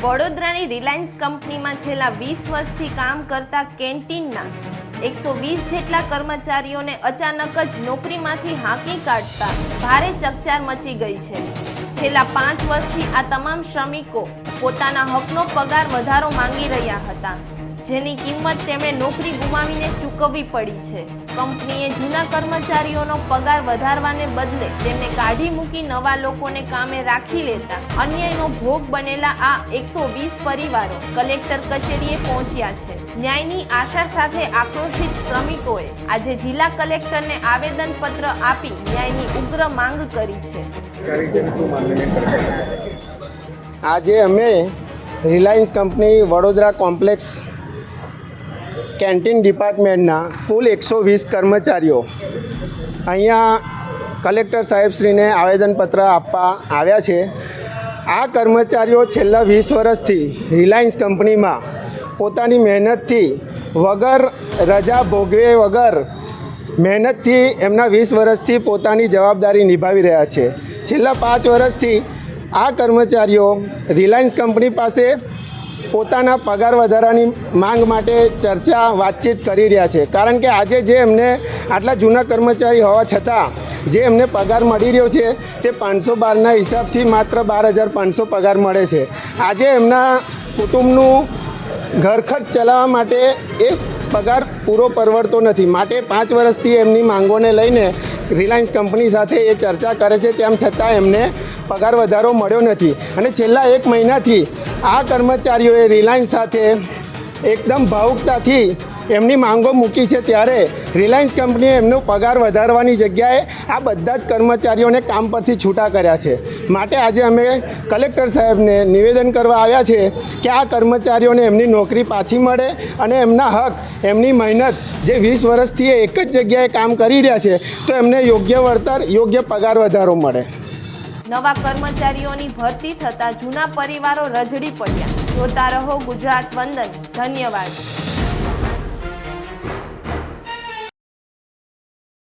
વડોદરાની રિલાયન્સ કંપનીમાં છેલ્લા 20 વર્ષથી કામ કરતા કેન્ટીનના 120 જેટલા કર્મચારીઓને અચાનક જ નોકરીમાંથી હાંકી કાઢતા ભારે ચકચાર મચી ગઈ છે। છેલ્લા 5 વર્ષથી આ તમામ શ્રમિકો પોતાના હકનો પગાર વધારો માંગી રહ્યા હતા, જેની કિંમત તેમણે નોકરી ગુમાવીને ચૂકવવી પડી છે। કંપનીએ જૂના કર્મચારીઓનો પગાર વધારવાને બદલે તેમને કાઢી મૂકી નવા લોકોને કામે રાખી લેતા અન્યાયનો ભોગ બનેલા આ 120 પરિવારો કલેક્ટર કચેરીએ પહોંચ્યા છે। ન્યાયની આશા સાથે આક્રોશિત શ્રમિકોએ આજે જિલ્લા કલેક્ટરને આવેદનપત્ર આપી ન્યાયની ઉગ્ર માંગ કરી છે। આજે અમે Reliance company Vadodara complex canteen ડિપાર્ટમેન્ટના કુલ 120 કર્મચારીઓ અહીંયા કલેક્ટર સાહેબશ્રીને આવેદનપત્ર આપવા આવ્યા છે। આ કર્મચારીઓ છેલ્લા 20 વર્ષથી રિલાયન્સ કંપનીમાં પોતાની મહેનતથી વગર રજા ભોગવે વગર મહેનતથી એમના 20 વર્ષથી પોતાની જવાબદારી નિભાવી રહ્યા છે। છેલ્લા 5 વર્ષથી આ કર્મચારીઓ રિલાયન્સ કંપની પાસે પોતાના પગાર વધારાની માંગ માટે ચર્ચા વાતચીત કરી રહ્યા છે, કારણ કે આજે જે એમને આટલા જૂના કર્મચારી હોવા છતાં જે એમને પગાર મળી રહ્યો છે તે 512ના હિસાબથી માત્ર 12,500 પગાર મળે છે। આજે એમના કુટુંબનું ઘરખર્ચ ચલાવવા માટે એ પગાર પૂરો પરવડતો નથી, માટે 5 વર્ષથી એમની માંગોને લઈને રિલાયન્સ કંપની સાથે એ ચર્ચા કરે છે, તેમ છતાં એમને પગાર વધારો મળ્યો નથી। અને છેલ્લા 1 મહિનાથી આ કર્મચારીઓએ રિલાયન્સ સાથે એકદમ ભાવુકતાથી એમની માંગો મૂકી છે, ત્યારે રિલાયન્સ કંપનીએ એમનો પગાર વધારવાની જગ્યાએ આ બધા જ કર્મચારીઓને કામ પરથી છૂટા કર્યા છે। માટે આજે અમે કલેક્ટર સાહેબને નિવેદન કરવા આવ્યા છે કે આ કર્મચારીઓને એમની નોકરી પાછી મળે અને એમના હક, એમની મહેનત જે 20 વર્ષથી એક જ જગ્યાએ કામ કરી રહ્યા છે તો એમને યોગ્ય વળતર, યોગ્ય પગાર વધારો મળે। નવા કર્મચારીઓની ભરતી થતા જૂના પરિવારો રજડી પડ્યા। જોતા રહો ગુજરાત વંદન। ધન્યવાદ।